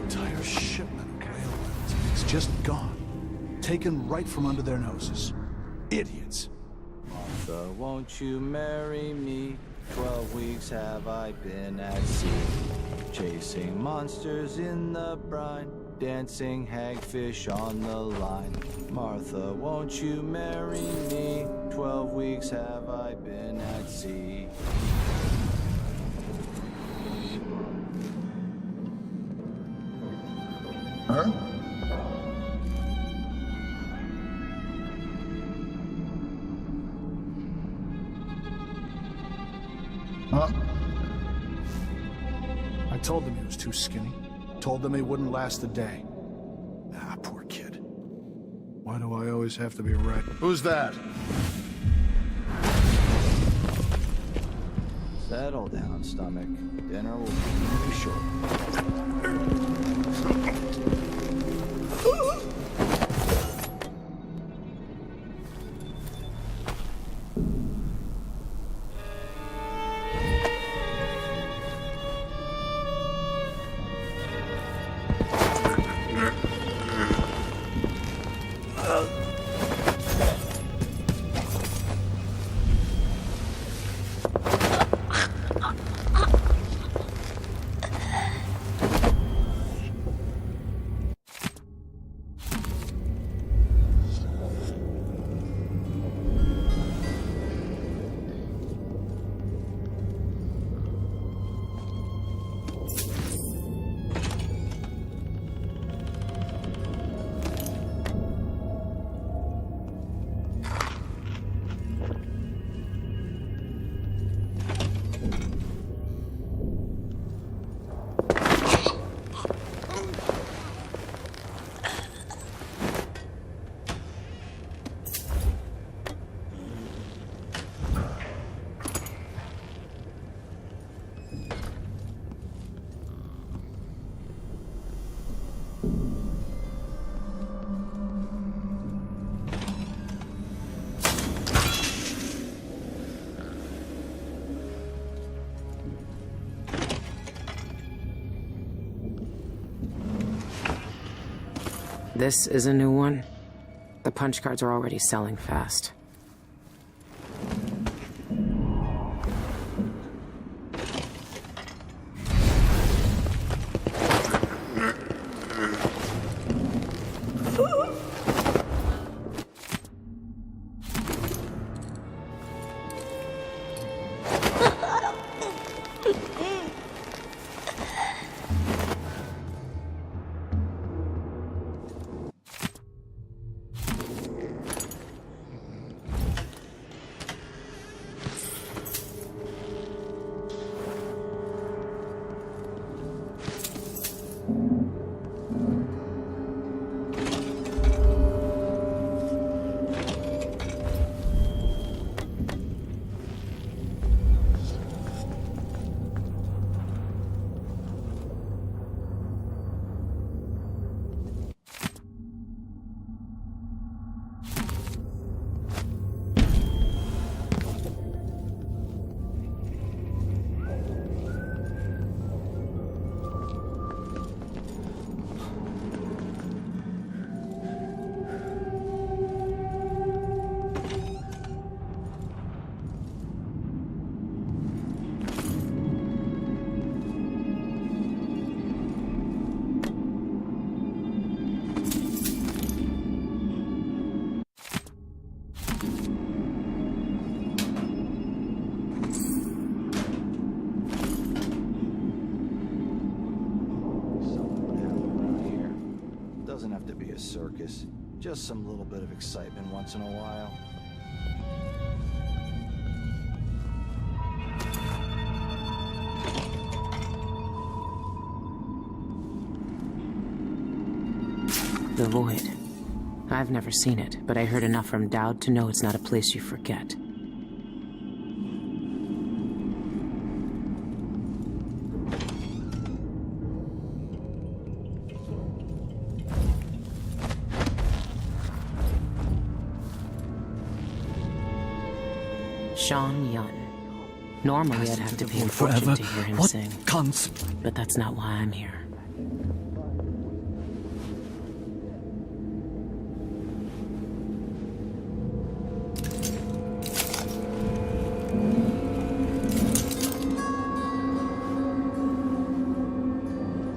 Entire shipment of whale bones. It's just gone. Taken right from under their noses. Idiots. Martha, won't you marry me? 12 weeks have I been at sea, chasing monsters in the brine, dancing hagfish on the line. Martha, won't you marry me? 12 weeks have I been at sea. Huh? Huh? I told them he was too skinny. Told them he wouldn't last a day. Ah, poor kid. Why do I always have to be right? Who's that? Settle down, stomach. Dinner will be short. This is a new one. The punch cards are already selling fast. a circus. Just some little bit of excitement once in a while. The Void. I've never seen it, but I heard enough from Dowd to know it's not a place you forget. Sean Yun. Normally I'd have to pay a fortune to hear him sing. But that's not why I'm here.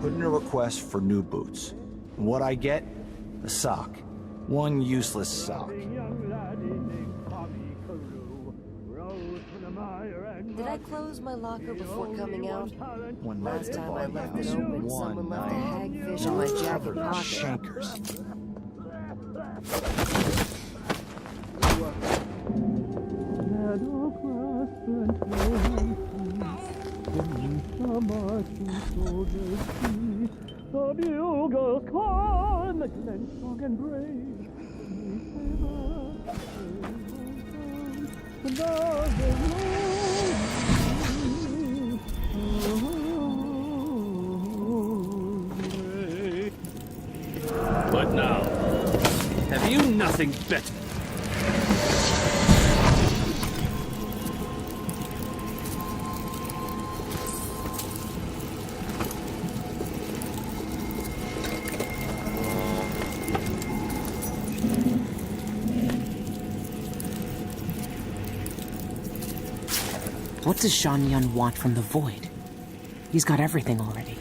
Put in a request for new boots. And what I get? A sock. One useless sock. Did I close my locker before coming out? One Last time I left it open, someone left a hagfish in my jacket pocket. Shankers. But now, have you nothing better? What does Sean Yun want from the Void? He's got everything already.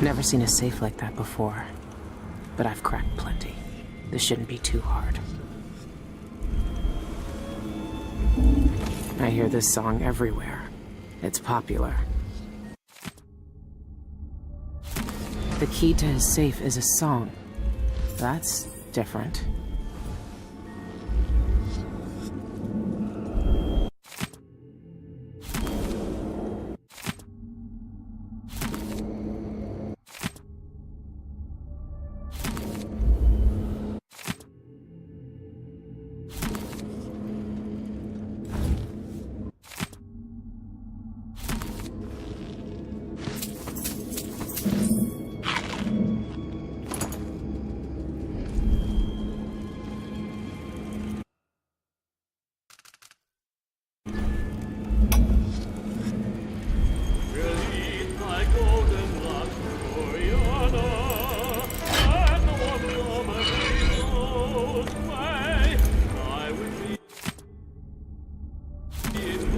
Never seen a safe like that before, but I've cracked plenty. This shouldn't be too hard. I hear this song everywhere. It's popular. The key to his safe is a song. That's different.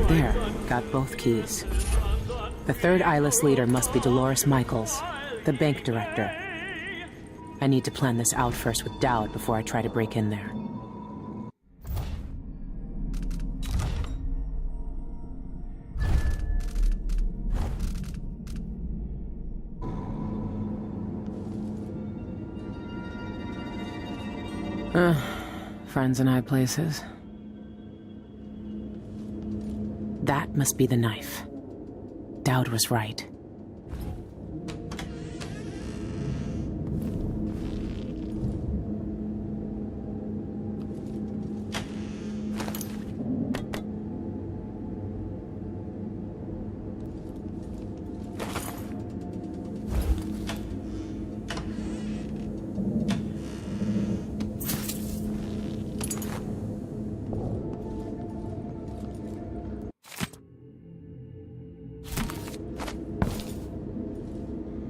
There, got both keys. The third eyeless leader must be Dolores Michaels, the bank director. I need to plan this out first with Dowd before I try to break in there. Friends and high places. That must be the knife. Dowd was right.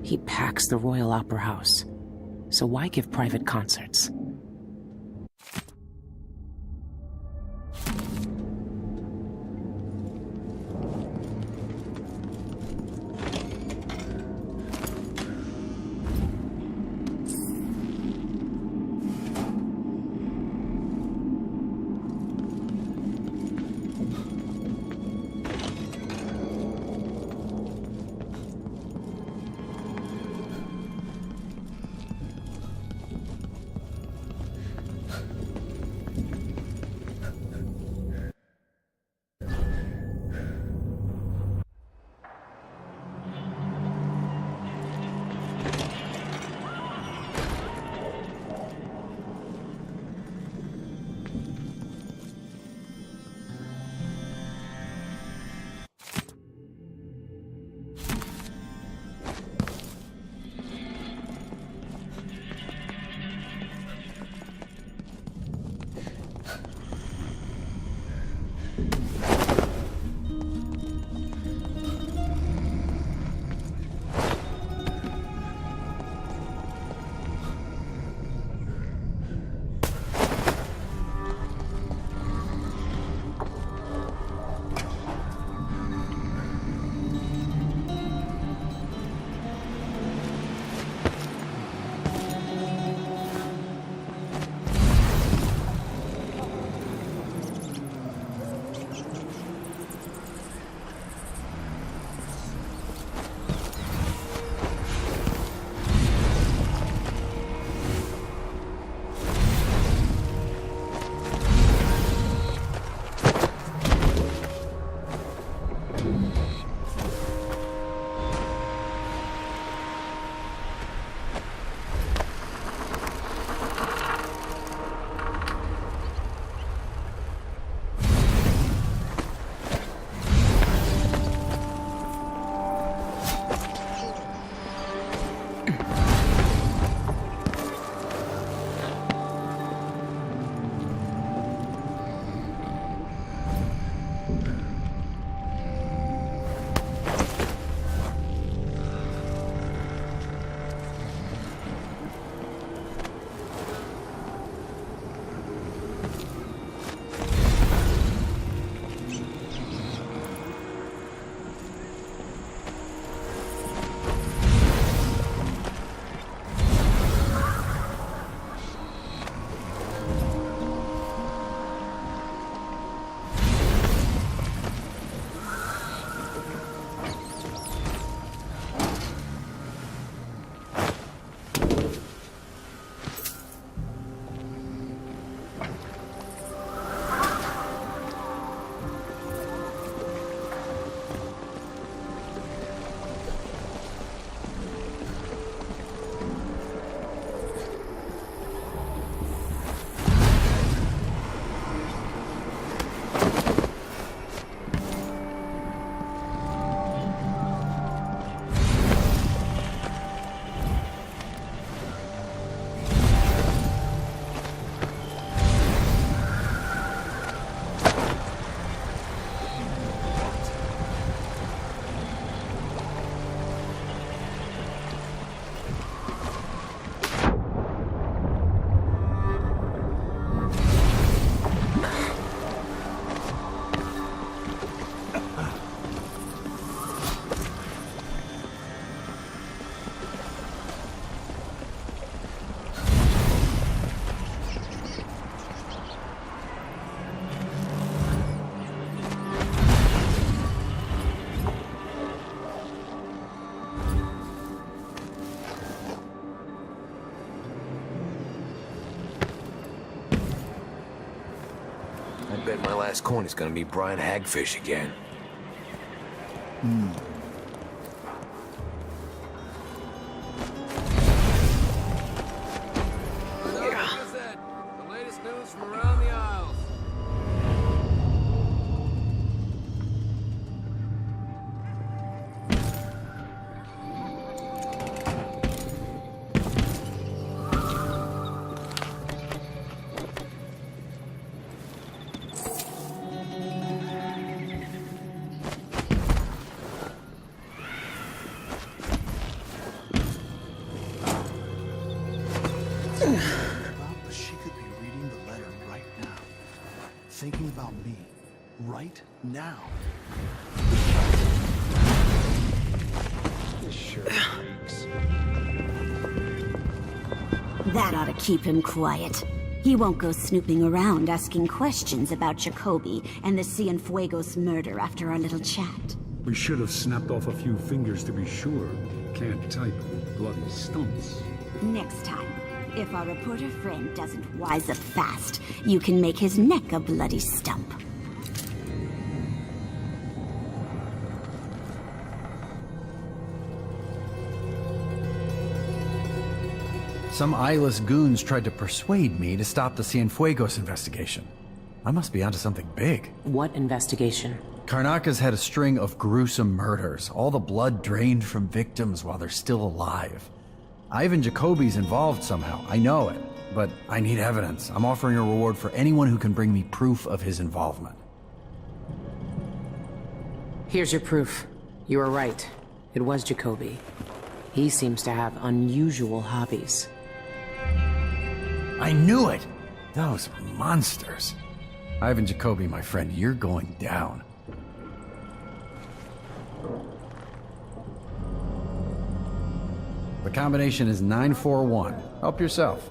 He packs the Royal Opera House, so why give private concerts? My last coin is gonna be Brian Hagfish again. The latest news from around the aisles. She could be reading the letter right now. Thinking about me. Right now. This sure freaks. That ought to keep him quiet. He won't go snooping around asking questions about Jacoby and the Cienfuegos murder after our little chat. We should have snapped off a few fingers to be sure. Can't type bloody stumps. Next time, if our reporter friend doesn't wise up fast, you can make his neck a bloody stump. Some eyeless goons tried to persuade me to stop the Cienfuegos investigation. I must be onto something big. What investigation? Karnaka's had a string of gruesome murders, all the blood drained from victims while they're still alive. Ivan Jacoby's involved somehow, I know it, but I need evidence. I'm offering a reward for anyone who can bring me proof of his involvement. Here's your proof. You were right. It was Jacoby. He seems to have unusual hobbies. I knew it! Those monsters. Ivan Jacoby, my friend, you're going down. The combination is 941. Help yourself.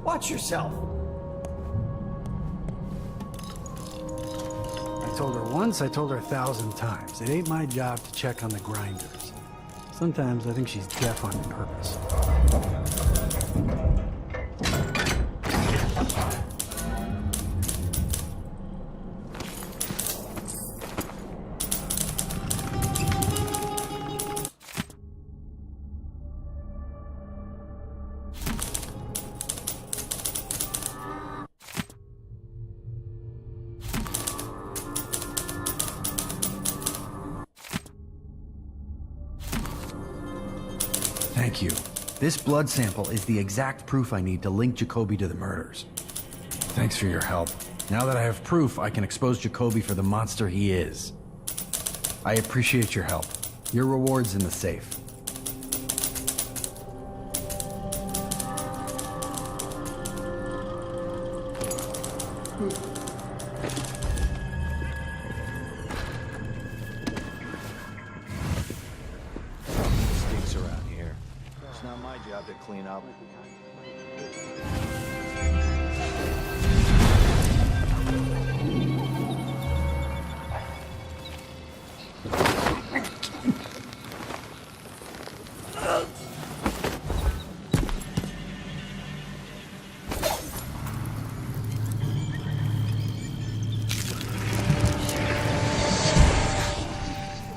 Watch yourself. I told her once, I told her 1,000 times. It ain't my job to check on the grinders. Sometimes I think she's deaf on purpose. Thank you. This blood sample is the exact proof I need to link Jacoby to the murders. Thanks for your help. Now that I have proof, I can expose Jacoby for the monster he is. I appreciate your help. Your reward's in the safe. Stinks around here. It's not my job to clean up.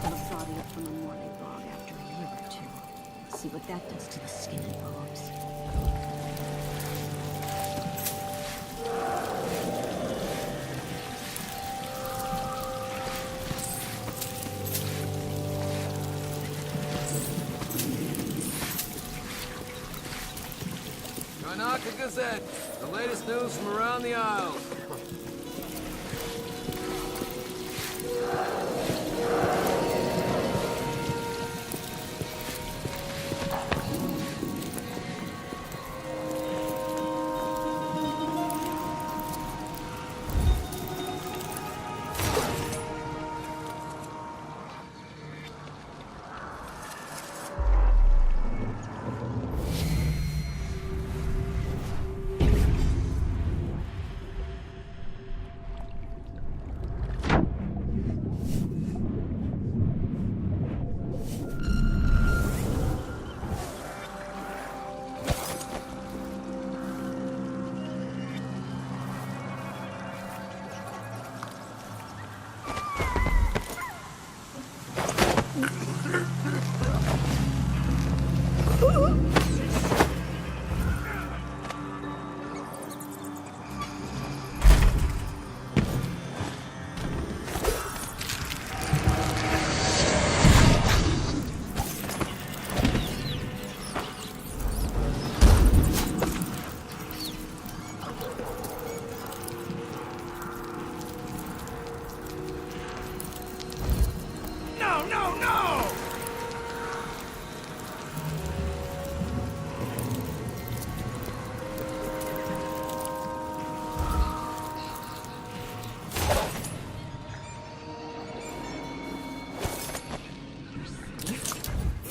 Gonna throttle up from a morning log after a year or two. See what that does to the skinny bones. Karnaka Gazette, the latest news from around the aisles.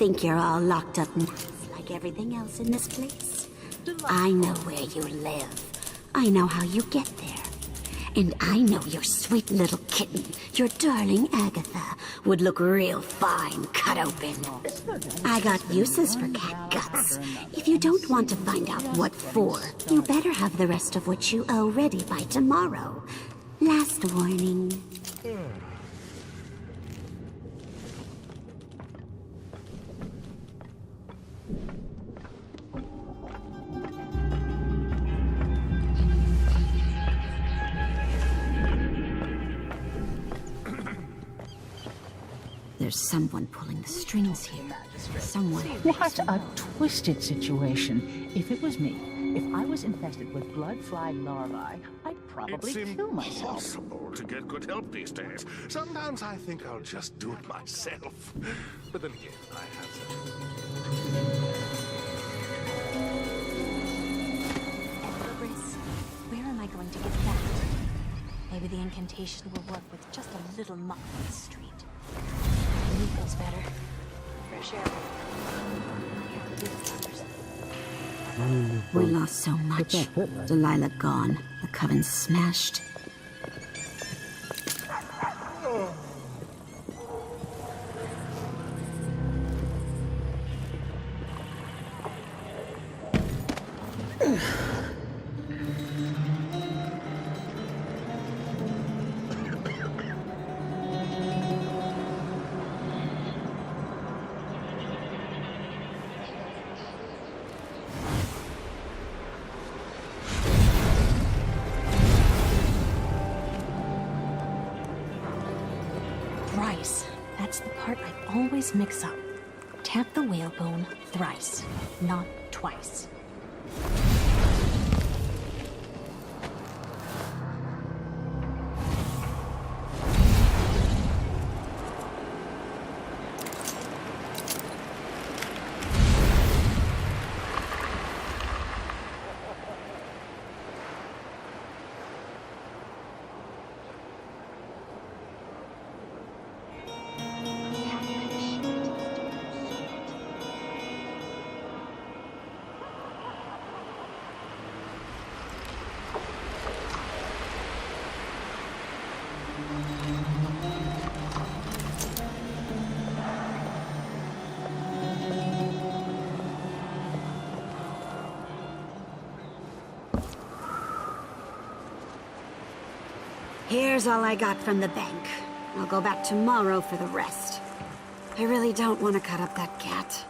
think you're all locked up nice like everything else in this place? I know where you live. I know how you get there. And I know your sweet little kitten, your darling Agatha, would look real fine cut open. I got uses for cat guts. If you don't want to find out what for, you better have the rest of what you owe ready by tomorrow. Last warning. There's someone pulling the strings here. Someone. What a twisted situation. If it was me, if I was infested with blood fly larvae, I'd probably kill myself. It's impossible to get good help these days. Sometimes I think I'll just do it myself. But then again, I have Everbriss, where am I going to get that? Maybe the incantation will work with just a little muck on the street. Feels better. Fresh air. We lost so much. Delilah gone. The coven smashed. Thrice. That's the part I always mix up. Tap the whalebone thrice, not twice. Here's all I got from the bank. I'll go back tomorrow for the rest. I really don't want to cut up that cat.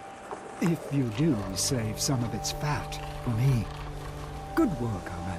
If you do, save some of its fat for me. Good work on